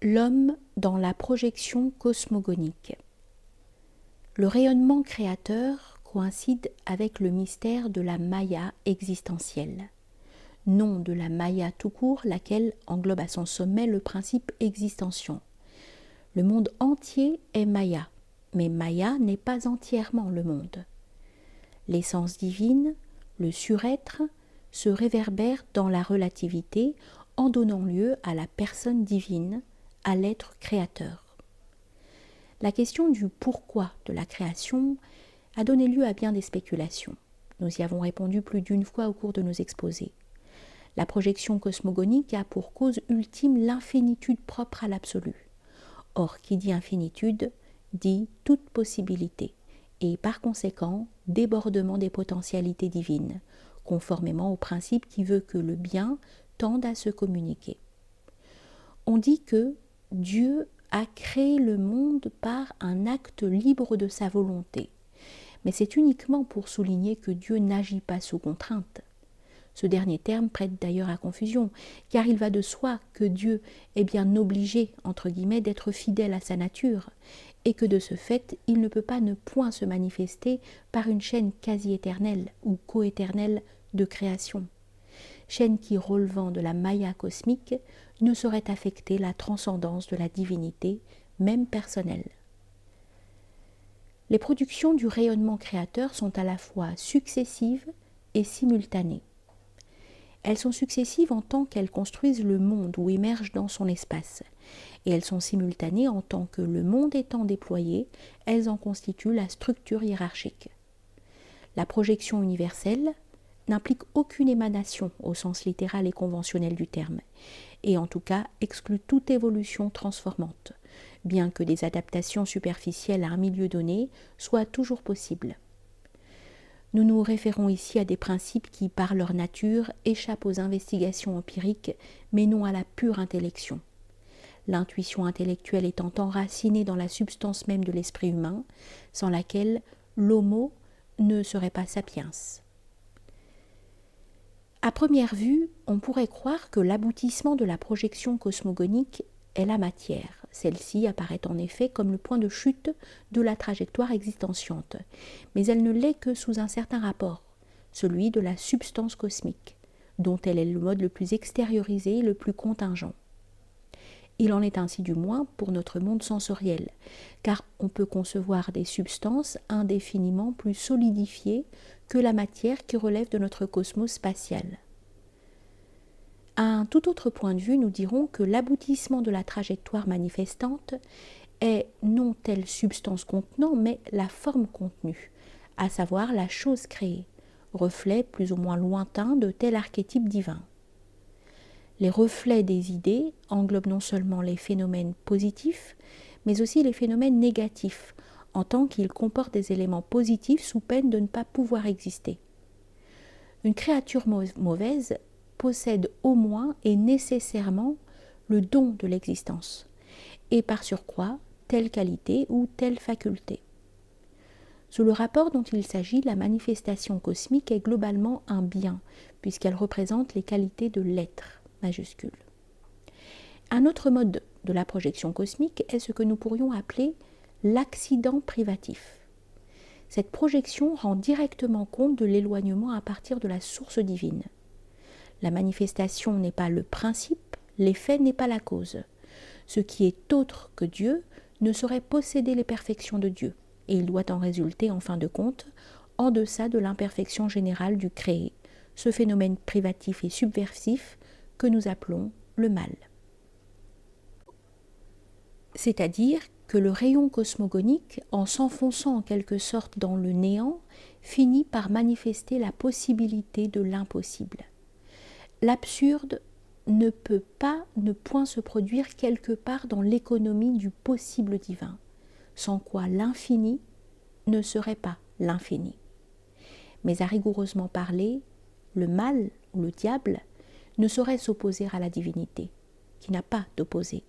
L'homme dans la projection cosmogonique. Le rayonnement créateur coïncide avec le mystère de la Maya existentielle, non de la Maya tout court, laquelle englobe à son sommet le principe existentiel. Le monde entier est Maya, mais Maya n'est pas entièrement le monde. L'essence divine, le surêtre, se réverbère dans la relativité en donnant lieu à la personne divine, à l'être créateur. La question du pourquoi de la création a donné lieu à bien des spéculations. Nous y avons répondu plus d'une fois au cours de nos exposés. La projection cosmogonique a pour cause ultime l'infinitude propre à l'absolu. Or, qui dit infinitude, dit toute possibilité, et par conséquent, débordement des potentialités divines, conformément au principe qui veut que le bien tende à se communiquer. On dit que Dieu a créé le monde par un acte libre de sa volonté. Mais c'est uniquement pour souligner que Dieu n'agit pas sous contrainte. Ce dernier terme prête d'ailleurs à confusion, car il va de soi que Dieu est bien obligé, entre guillemets, d'être fidèle à sa nature, et que de ce fait, il ne peut pas ne point se manifester par une chaîne quasi-éternelle ou coéternelle de création. Chaîne qui, relevant de la Maya cosmique, ne saurait affecter la transcendance de la divinité, même personnelle. Les productions du rayonnement créateur sont à la fois successives et simultanées. Elles sont successives en tant qu'elles construisent le monde ou émergent dans son espace, et elles sont simultanées en tant que, le monde étant déployé, elles en constituent la structure hiérarchique. La projection universelle n'implique aucune émanation au sens littéral et conventionnel du terme, et en tout cas exclut toute évolution transformante, bien que des adaptations superficielles à un milieu donné soient toujours possibles. Nous nous référons ici à des principes qui, par leur nature, échappent aux investigations empiriques, mais non à la pure intellection. L'intuition intellectuelle étant enracinée dans la substance même de l'esprit humain, sans laquelle l'homo ne serait pas sapiens. À première vue, on pourrait croire que l'aboutissement de la projection cosmogonique est la matière. Celle-ci apparaît en effet comme le point de chute de la trajectoire existentiante, mais elle ne l'est que sous un certain rapport, celui de la substance cosmique, dont elle est le mode le plus extériorisé et le plus contingent. Il en est ainsi du moins pour notre monde sensoriel, car on peut concevoir des substances indéfiniment plus solidifiées que la matière qui relève de notre cosmos spatial. À un tout autre point de vue, nous dirons que l'aboutissement de la trajectoire manifestante est non telle substance contenant, mais la forme contenue, à savoir la chose créée, reflet plus ou moins lointain de tel archétype divin. Les reflets des idées englobent non seulement les phénomènes positifs, mais aussi les phénomènes négatifs, en tant qu'ils comportent des éléments positifs sous peine de ne pas pouvoir exister. Une créature mauvaise possède au moins et nécessairement le don de l'existence, et par surcroît telle qualité ou telle faculté. Sous le rapport dont il s'agit, la manifestation cosmique est globalement un bien, puisqu'elle représente les qualités de l'être majuscule. Un autre mode de la projection cosmique est ce que nous pourrions appeler l'accident privatif. Cette projection rend directement compte de l'éloignement à partir de la source divine. La manifestation n'est pas le principe, l'effet n'est pas la cause. Ce qui est autre que Dieu ne saurait posséder les perfections de Dieu, et il doit en résulter, en fin de compte, en deçà de l'imperfection générale du créé, ce phénomène privatif et subversif que nous appelons le mal. C'est-à-dire que le rayon cosmogonique, en s'enfonçant en quelque sorte dans le néant, finit par manifester la possibilité de l'impossible. L'absurde ne peut pas ne point se produire quelque part dans l'économie du possible divin, sans quoi l'infini ne serait pas l'infini. Mais à rigoureusement parler, le mal ou le diable ne saurait s'opposer à la divinité, qui n'a pas d'opposé.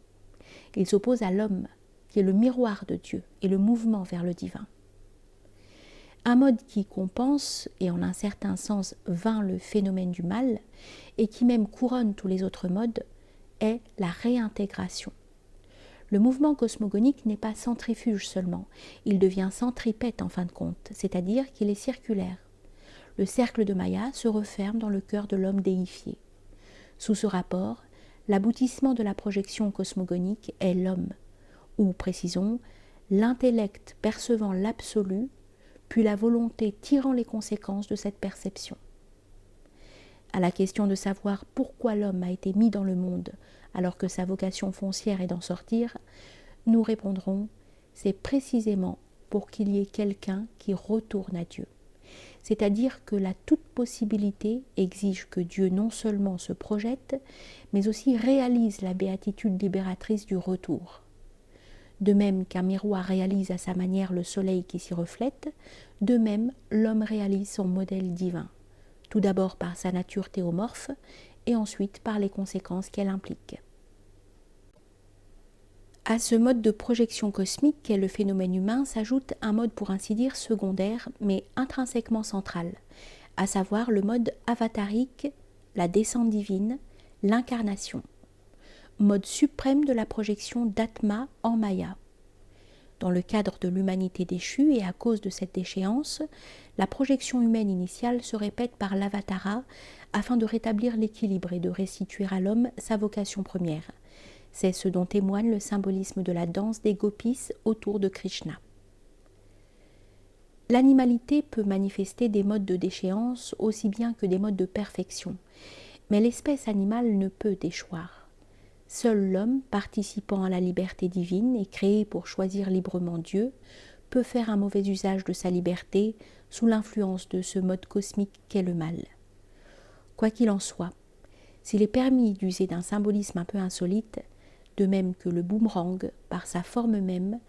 Il s'oppose à l'homme, qui est le miroir de Dieu et le mouvement vers le divin. Un mode qui compense et en un certain sens vainc le phénomène du mal et qui même couronne tous les autres modes est la réintégration. Le mouvement cosmogonique n'est pas centrifuge seulement, il devient centripète en fin de compte, c'est-à-dire qu'il est circulaire. Le cercle de Maya se referme dans le cœur de l'homme déifié. Sous ce rapport, l'aboutissement de la projection cosmogonique est l'homme, ou précisons, l'intellect percevant l'absolu, puis la volonté tirant les conséquences de cette perception. À la question de savoir pourquoi l'homme a été mis dans le monde alors que sa vocation foncière est d'en sortir, nous répondrons, c'est précisément pour qu'il y ait quelqu'un qui retourne à Dieu. C'est-à-dire que la toute-possibilité exige que Dieu non seulement se projette, mais aussi réalise la béatitude libératrice du retour. De même qu'un miroir réalise à sa manière le soleil qui s'y reflète, de même l'homme réalise son modèle divin, tout d'abord par sa nature théomorphe et ensuite par les conséquences qu'elle implique. À ce mode de projection cosmique qu'est le phénomène humain s'ajoute un mode pour ainsi dire secondaire mais intrinsèquement central, à savoir le mode avatarique, la descente divine, l'incarnation, mode suprême de la projection d'Atma en Maya. Dans le cadre de l'humanité déchue et à cause de cette déchéance, la projection humaine initiale se répète par l'avatara afin de rétablir l'équilibre et de restituer à l'homme sa vocation première. C'est ce dont témoigne le symbolisme de la danse des gopis autour de Krishna. L'animalité peut manifester des modes de déchéance aussi bien que des modes de perfection, mais l'espèce animale ne peut déchoir. Seul l'homme, participant à la liberté divine et créé pour choisir librement Dieu, peut faire un mauvais usage de sa liberté sous l'influence de ce mode cosmique qu'est le mal. Quoi qu'il en soit, s'il est permis d'user d'un symbolisme un peu insolite, de même que le boomerang, par sa forme même,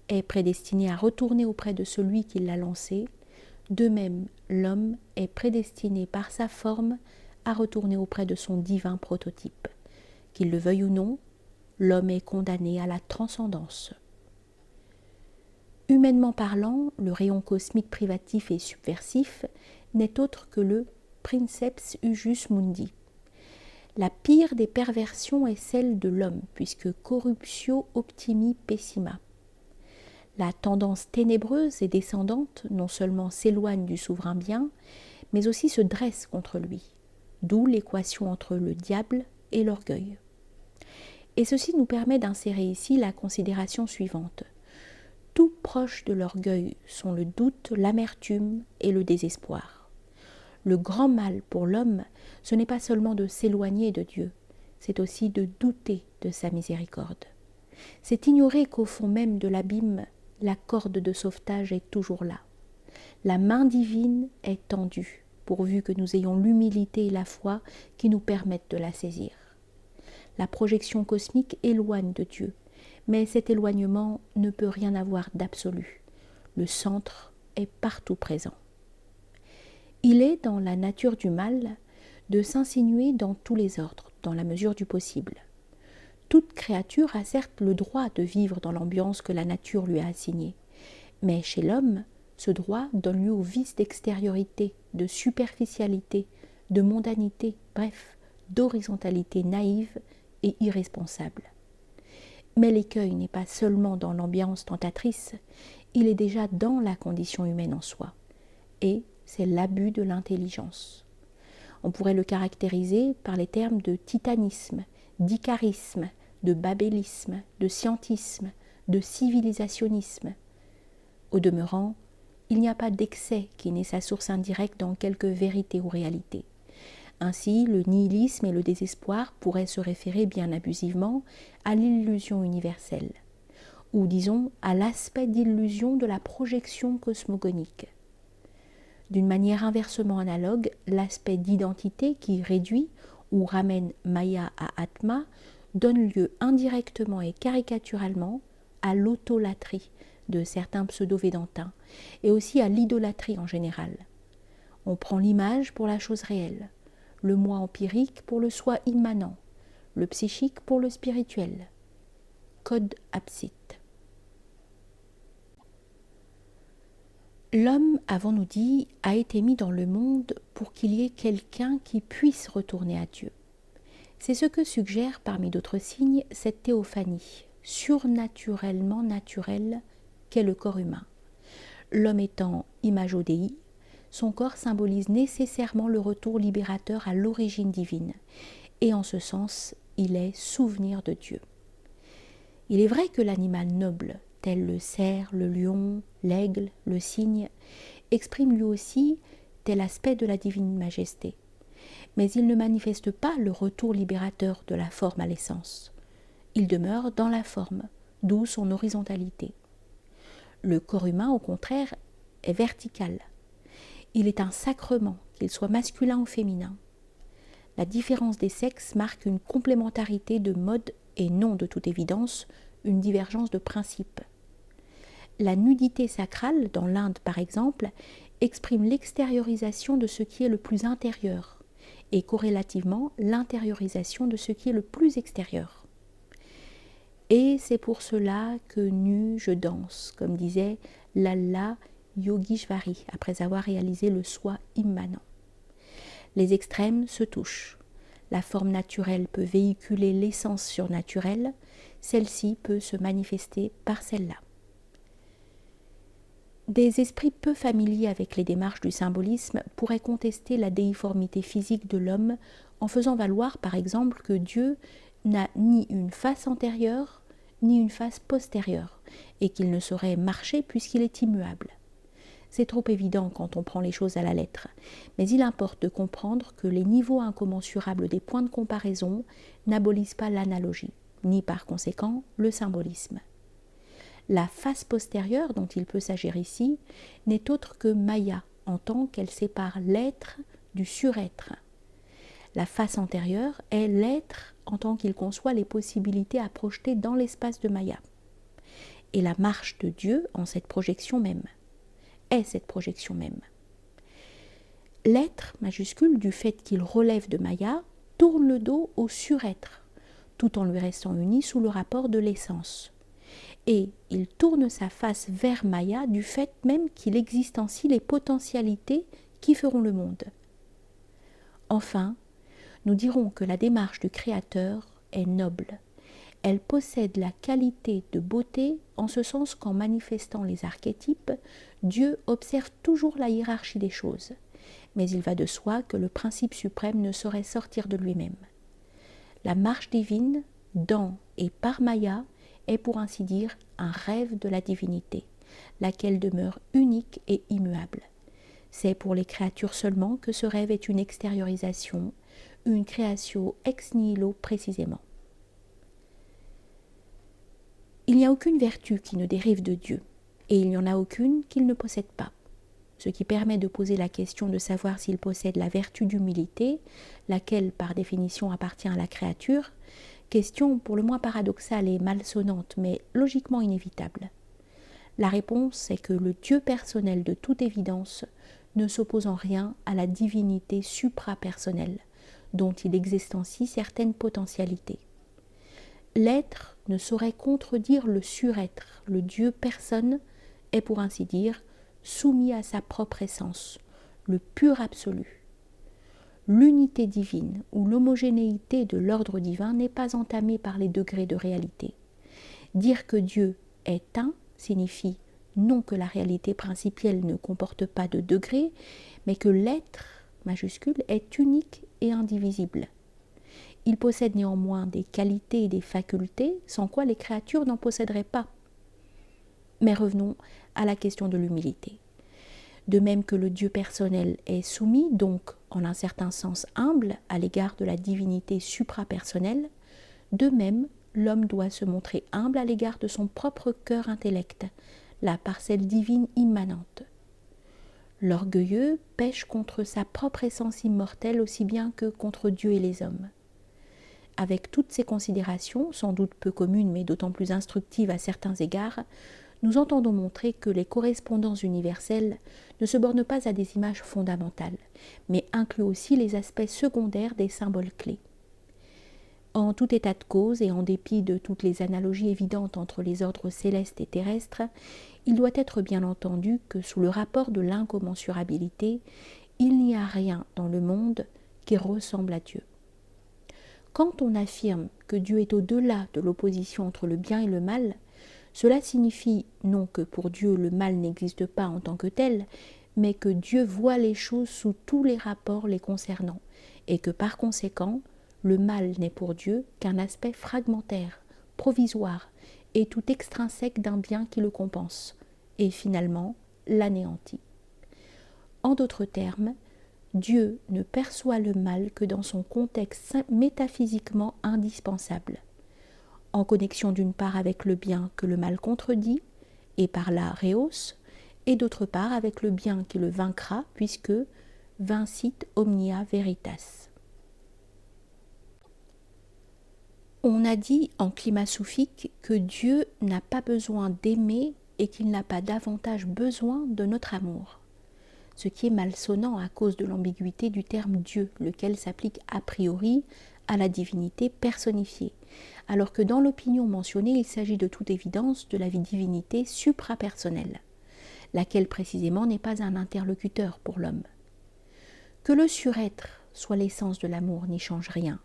est prédestiné à retourner auprès de celui qui l'a lancé, de même l'homme est prédestiné par sa forme à retourner auprès de son divin prototype. Qu'il le veuille ou non, l'homme est condamné à la transcendance. Humainement parlant, le rayon cosmique privatif et subversif n'est autre que le princeps ujus mundi. La pire des perversions est celle de l'homme, puisque corruptio optimi pessima. La tendance ténébreuse et descendante non seulement s'éloigne du souverain bien, mais aussi se dresse contre lui, d'où l'équation entre le diable et l'orgueil. Et ceci nous permet d'insérer ici la considération suivante. Tout proche de l'orgueil sont le doute, l'amertume et le désespoir. Le grand mal pour l'homme, ce n'est pas seulement de s'éloigner de Dieu, c'est aussi de douter de sa miséricorde. C'est ignorer qu'au fond même de l'abîme, la corde de sauvetage est toujours là. La main divine est tendue, pourvu que nous ayons l'humilité et la foi qui nous permettent de la saisir. La projection cosmique éloigne de Dieu, mais cet éloignement ne peut rien avoir d'absolu. Le centre est partout présent. Il est dans la nature du mal de s'insinuer dans tous les ordres, dans la mesure du possible. Toute créature a certes le droit de vivre dans l'ambiance que la nature lui a assignée, mais chez l'homme, ce droit donne lieu au vice d'extériorité, de superficialité, de mondanité, bref, d'horizontalité naïve et irresponsable. Mais l'écueil n'est pas seulement dans l'ambiance tentatrice, il est déjà dans la condition humaine en soi, et c'est l'abus de l'intelligence. On pourrait le caractériser par les termes de titanisme, d'icarisme, de babélisme, de scientisme, de civilisationnisme. Au demeurant, il n'y a pas d'excès qui n'ait sa source indirecte dans quelque vérité ou réalité. Ainsi, le nihilisme et le désespoir pourraient se référer bien abusivement à l'illusion universelle, ou disons à l'aspect d'illusion de la projection cosmogonique. D'une manière inversement analogue, l'aspect d'identité qui réduit ou ramène Maya à Atma donne lieu indirectement et caricaturalement à l'autolâtrie de certains pseudo-védantins et aussi à l'idolâtrie en général. On prend l'image pour la chose réelle, le moi empirique pour le soi immanent, le psychique pour le spirituel. Code absite. L'homme, avons-nous dit, a été mis dans le monde pour qu'il y ait quelqu'un qui puisse retourner à Dieu. C'est ce que suggère, parmi d'autres signes, cette théophanie, surnaturellement naturel qu'est le corps humain. L'homme étant imago Dei, son corps symbolise nécessairement le retour libérateur à l'origine divine, et en ce sens, il est souvenir de Dieu. Il est vrai que l'animal noble, tel le cerf, le lion, l'aigle, le cygne, exprime lui aussi tel aspect de la divine majesté. Mais il ne manifeste pas le retour libérateur de la forme à l'essence. Il demeure dans la forme, d'où son horizontalité. Le corps humain, au contraire, est vertical. Il est un sacrement, qu'il soit masculin ou féminin. La différence des sexes marque une complémentarité de mode et non, de toute évidence, une divergence de principe. La nudité sacrale, dans l'Inde par exemple, exprime l'extériorisation de ce qui est le plus intérieur et corrélativement l'intériorisation de ce qui est le plus extérieur. Et c'est pour cela que nu je danse, comme disait Lalla Yogeshwari après avoir réalisé le soi immanent. Les extrêmes se touchent. La forme naturelle peut véhiculer l'essence surnaturelle, celle-ci peut se manifester par celle-là. Des esprits peu familiers avec les démarches du symbolisme pourraient contester la déiformité physique de l'homme en faisant valoir par exemple que Dieu n'a ni une face antérieure ni une face postérieure et qu'il ne saurait marcher puisqu'il est immuable. C'est trop évident quand on prend les choses à la lettre, mais il importe de comprendre que les niveaux incommensurables des points de comparaison n'abolissent pas l'analogie, ni par conséquent le symbolisme. La face postérieure dont il peut s'agir ici n'est autre que Maya, en tant qu'elle sépare l'être du surêtre. La face antérieure est l'être en tant qu'il conçoit les possibilités à projeter dans l'espace de Maya. Et la marche de Dieu en cette projection même. Est cette projection même. L'être majuscule, du fait qu'il relève de Maya, tourne le dos au surêtre, tout en lui restant uni sous le rapport de l'essence. Et il tourne sa face vers Maya du fait même qu'il existencie les potentialités qui feront le monde. Enfin, nous dirons que la démarche du Créateur est noble. Elle possède la qualité de beauté en ce sens qu'en manifestant les archétypes, Dieu observe toujours la hiérarchie des choses. Mais il va de soi que le principe suprême ne saurait sortir de lui-même. La marche divine, dans et par Maya, est pour ainsi dire un rêve de la divinité, laquelle demeure unique et immuable. C'est pour les créatures seulement que ce rêve est une extériorisation, une créatio ex nihilo précisément. Il n'y a aucune vertu qui ne dérive de Dieu, et il n'y en a aucune qu'il ne possède pas. Ce qui permet de poser la question de savoir s'il possède la vertu d'humilité, laquelle par définition appartient à la créature, question pour le moins paradoxale et malsonnante, mais logiquement inévitable. La réponse est que le Dieu personnel de toute évidence ne s'oppose en rien à la divinité suprapersonnelle, dont il existencie certaines potentialités. L'être ne saurait contredire le surêtre, le Dieu personne est pour ainsi dire soumis à sa propre essence, le pur absolu. L'unité divine ou l'homogénéité de l'ordre divin n'est pas entamée par les degrés de réalité. Dire que Dieu est un signifie non que la réalité principielle ne comporte pas de degrés, mais que l'être majuscule est unique et indivisible. Il possède néanmoins des qualités et des facultés sans quoi les créatures n'en posséderaient pas. Mais revenons à la question de l'humilité. De même que le Dieu personnel est soumis, donc en un certain sens humble, à l'égard de la divinité suprapersonnelle, de même l'homme doit se montrer humble à l'égard de son propre cœur intellect, la parcelle divine immanente. L'orgueilleux pêche contre sa propre essence immortelle aussi bien que contre Dieu et les hommes. Avec toutes ces considérations, sans doute peu communes mais d'autant plus instructives à certains égards, nous entendons montrer que les correspondances universelles ne se bornent pas à des images fondamentales, mais incluent aussi les aspects secondaires des symboles clés. En tout état de cause et en dépit de toutes les analogies évidentes entre les ordres célestes et terrestres, il doit être bien entendu que sous le rapport de l'incommensurabilité, il n'y a rien dans le monde qui ressemble à Dieu. Quand on affirme que Dieu est au-delà de l'opposition entre le bien et le mal, cela signifie non que pour Dieu le mal n'existe pas en tant que tel, mais que Dieu voit les choses sous tous les rapports les concernant, et que par conséquent, le mal n'est pour Dieu qu'un aspect fragmentaire, provisoire, et tout extrinsèque d'un bien qui le compense, et finalement l'anéantit. En d'autres termes, Dieu ne perçoit le mal que dans son contexte métaphysiquement indispensable, en connexion d'une part avec le bien que le mal contredit, et par là rehausse, et d'autre part avec le bien qui le vaincra, puisque vincit omnia veritas. On a dit en climat soufique que Dieu n'a pas besoin d'aimer et qu'il n'a pas davantage besoin de notre amour, ce qui est malsonnant à cause de l'ambiguïté du terme Dieu, lequel s'applique a priori à la divinité personnifiée, alors que dans l'opinion mentionnée, il s'agit de toute évidence de la divinité suprapersonnelle, laquelle précisément n'est pas un interlocuteur pour l'homme. Que le surêtre soit l'essence de l'amour n'y change rien,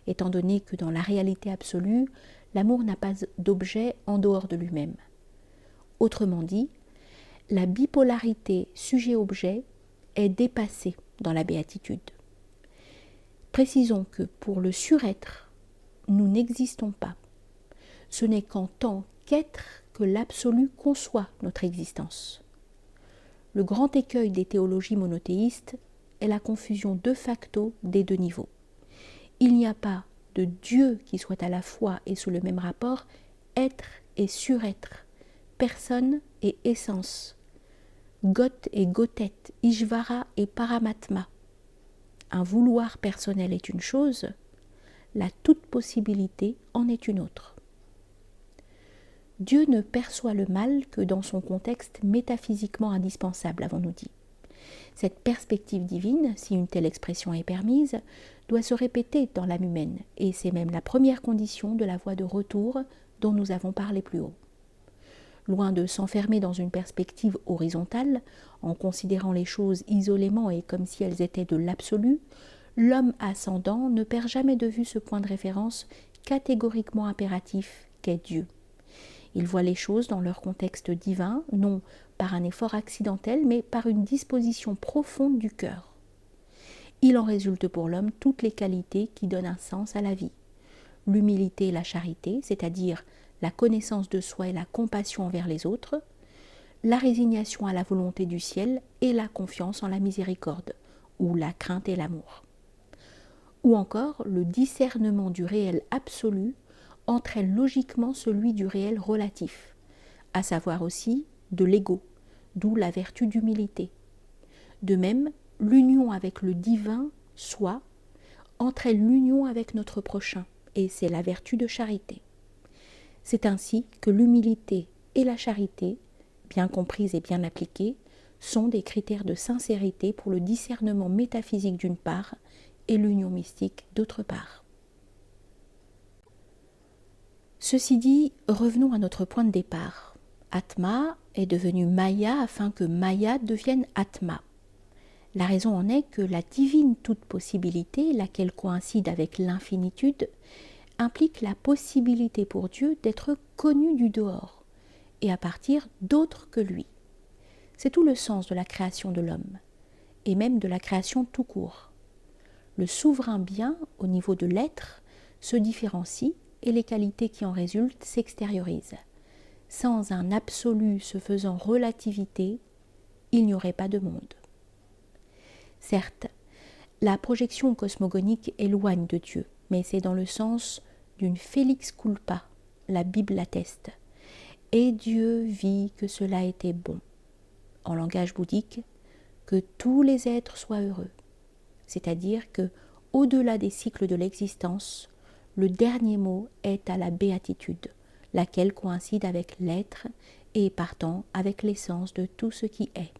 étant donné que dans la réalité absolue, l'amour n'a pas d'objet en dehors de lui-même. Autrement dit, la bipolarité sujet-objet est dépassée dans la béatitude. Précisons que pour le surêtre, nous n'existons pas. Ce n'est qu'en tant qu'être que l'absolu conçoit notre existence. Le grand écueil des théologies monothéistes est la confusion de facto des deux niveaux. Il n'y a pas de Dieu qui soit à la fois et sous le même rapport être et surêtre, personne et essence, Goth et Gothet, Ishvara et Paramatma. Un vouloir personnel est une chose, la toute-possibilité en est une autre. Dieu ne perçoit le mal que dans son contexte métaphysiquement indispensable, avons-nous dit. Cette perspective divine, si une telle expression est permise, doit se répéter dans l'âme humaine, et c'est même la première condition de la voie de retour dont nous avons parlé plus haut. Loin de s'enfermer dans une perspective horizontale, en considérant les choses isolément et comme si elles étaient de l'absolu, l'homme ascendant ne perd jamais de vue ce point de référence catégoriquement impératif qu'est Dieu. Il voit les choses dans leur contexte divin, non par un effort accidentel, mais par une disposition profonde du cœur. Il en résulte pour l'homme toutes les qualités qui donnent un sens à la vie. L'humilité et la charité, c'est-à-dire la connaissance de soi et la compassion envers les autres, la résignation à la volonté du ciel et la confiance en la miséricorde, ou la crainte et l'amour. Ou encore le discernement du réel absolu entraîne logiquement celui du réel relatif, à savoir aussi de l'ego, d'où la vertu d'humilité. De même, l'union avec le divin, soi, entraîne l'union avec notre prochain, et c'est la vertu de charité. C'est ainsi que l'humilité et la charité, bien comprises et bien appliquées, sont des critères de sincérité pour le discernement métaphysique d'une part et l'union mystique d'autre part. Ceci dit, revenons à notre point de départ. Atma est devenu Maya afin que Maya devienne Atma. La raison en est que la divine toute-possibilité, laquelle coïncide avec l'infinitude, implique la possibilité pour Dieu d'être connu du dehors, et à partir d'autres que lui. C'est tout le sens de la création de l'homme, et même de la création tout court. Le souverain bien, au niveau de l'être, se différencie et les qualités qui en résultent s'extériorisent. Sans un absolu se faisant relativité, il n'y aurait pas de monde. Certes, la projection cosmogonique éloigne de Dieu, mais c'est dans le sens d'une Felix culpa, la Bible l'atteste. Et Dieu vit que cela était bon. En langage bouddhique, que tous les êtres soient heureux. C'est-à-dire que, au-delà des cycles de l'existence, le dernier mot est à la béatitude, laquelle coïncide avec l'être et partant avec l'essence de tout ce qui est.